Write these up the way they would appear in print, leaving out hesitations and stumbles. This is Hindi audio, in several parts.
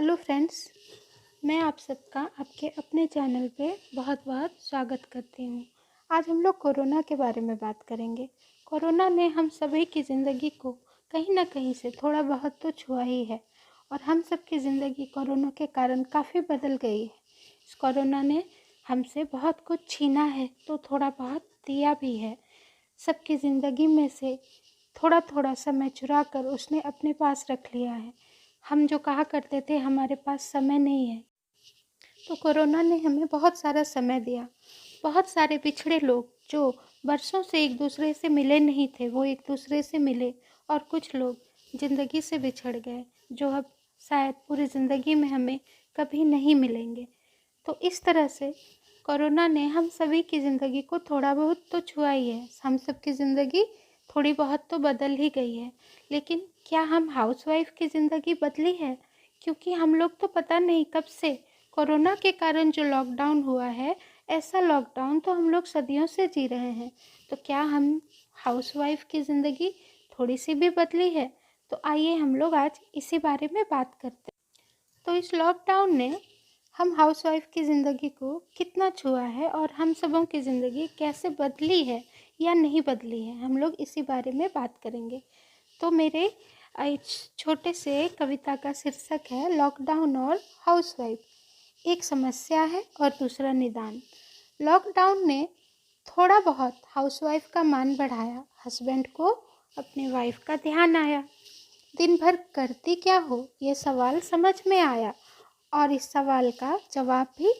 हेलो फ्रेंड्स, मैं आप सबका आपके अपने चैनल पे बहुत बहुत स्वागत करती हूँ। आज हम लोग कोरोना के बारे में बात करेंगे। कोरोना ने हम सभी की ज़िंदगी को कहीं ना कहीं से थोड़ा बहुत तो छुआ ही है और हम सब की ज़िंदगी कोरोना के कारण काफ़ी बदल गई है। इस कोरोना ने हमसे बहुत कुछ छीना है तो थोड़ा बहुत दिया भी है। सबकी ज़िंदगी में से थोड़ा थोड़ा समय चुरा कर उसने अपने पास रख लिया है। हम जो कहा करते थे हमारे पास समय नहीं है, तो कोरोना ने हमें बहुत सारा समय दिया। बहुत सारे पिछड़े लोग जो बरसों से एक दूसरे से मिले नहीं थे वो एक दूसरे से मिले और कुछ लोग ज़िंदगी से बिछड़ गए जो अब शायद पूरी ज़िंदगी में हमें कभी नहीं मिलेंगे। तो इस तरह से कोरोना ने हम सभी की ज़िंदगी को थोड़ा बहुत तो छुआ ही है। हम सब की ज़िंदगी थोड़ी बहुत तो बदल ही गई है, लेकिन क्या हम हाउसवाइफ की ज़िंदगी बदली है? क्योंकि हम लोग तो पता नहीं कब से कोरोना के कारण जो लॉकडाउन हुआ है, ऐसा लॉकडाउन तो हम लोग सदियों से जी रहे हैं। तो क्या हम हाउसवाइफ की ज़िंदगी थोड़ी सी भी बदली है? तो आइए हम लोग आज इसी बारे में बात करते हैं। तो इस लॉकडाउन ने हम हाउसवाइफ की ज़िंदगी को कितना छुआ है और हम सबों की ज़िंदगी कैसे बदली है या नहीं बदली है, हम लोग इसी बारे में बात करेंगे। तो मेरे छोटे से कविता का शीर्षक है लॉकडाउन और हाउसवाइफ, एक समस्या है और दूसरा निदान। लॉकडाउन ने थोड़ा बहुत हाउसवाइफ का मान बढ़ाया। हस्बैंड को अपने वाइफ का ध्यान आया। दिन भर करती क्या हो ये सवाल समझ में आया और इस सवाल का जवाब भी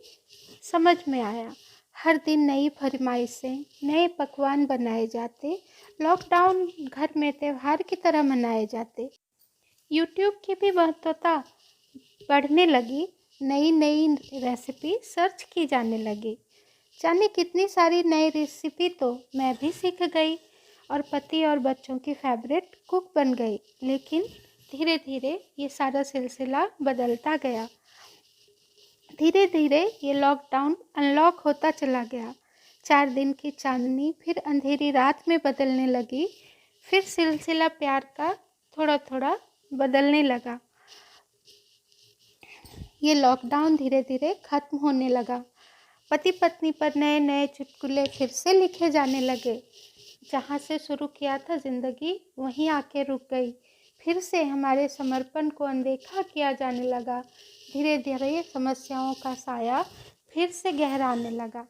समझ में आया। हर दिन नई फरमाइशें, नए पकवान बनाए जाते। लॉकडाउन घर में त्यौहार की तरह मनाए जाते। यूट्यूब की भी महत्वता बढ़ने लगी। नई नई रेसिपी सर्च की जाने लगी। जाने कितनी सारी नई रेसिपी तो मैं भी सीख गई और पति और बच्चों की फेवरेट कुक बन गई। लेकिन धीरे धीरे ये सारा सिलसिला बदलता गया। धीरे धीरे ये लॉकडाउन अनलॉक होता चला गया। 4 दिन की चांदनी फिर अंधेरी रात में बदलने लगी। फिर सिलसिला प्यार का थोड़ा थोड़ा बदलने लगा। ये लॉकडाउन धीरे धीरे खत्म होने लगा। पति पत्नी पर नए नए चुटकुले फिर से लिखे जाने लगे। जहाँ से शुरू किया था जिंदगी वहीं आके रुक गई। फिर से हमारे समर्पण को अनदेखा किया जाने लगा। धीरे धीरे समस्याओं का साया फिर से गहराने लगा।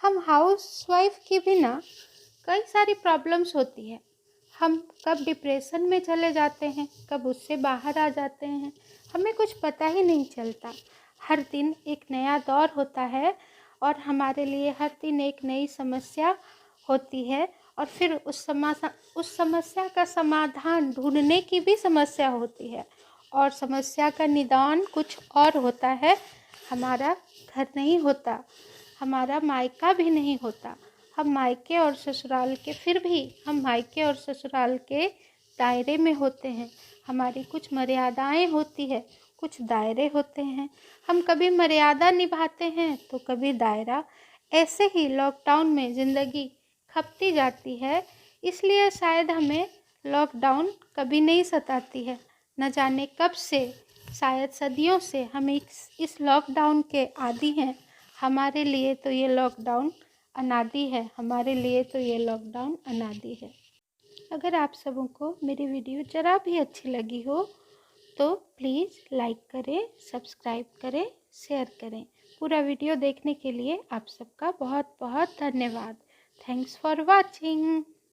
हम हाउसवाइफ की भी ना कई सारी प्रॉब्लम्स होती है। हम कब डिप्रेशन में चले जाते हैं, कब उससे बाहर आ जाते हैं, हमें कुछ पता ही नहीं चलता। हर दिन एक नया दौर होता है और हमारे लिए हर दिन एक नई समस्या होती है और फिर उस समस्या का समाधान ढूंढने की भी समस्या होती है और समस्या का निदान कुछ और होता है। हमारा घर नहीं होता, हमारा मायका भी नहीं होता। हम मायके और ससुराल के फिर भी हम मायके और ससुराल के दायरे में होते हैं। हमारी कुछ मर्यादाएं होती है, कुछ दायरे होते हैं। हम कभी मर्यादा निभाते हैं तो कभी दायरा। ऐसे ही लॉकडाउन में ज़िंदगी खपती जाती है। इसलिए शायद हमें लॉकडाउन कभी नहीं सताती है। न जाने कब से, शायद सदियों से हम इस लॉकडाउन के आदी हैं। हमारे लिए तो ये लॉकडाउन अनादि है। हमारे लिए तो ये लॉकडाउन अनादि है। अगर आप सबों को मेरी वीडियो ज़रा भी अच्छी लगी हो तो प्लीज़ लाइक करें, सब्सक्राइब करें, शेयर करें। पूरा वीडियो देखने के लिए आप सबका बहुत बहुत धन्यवाद। Thanks for watching.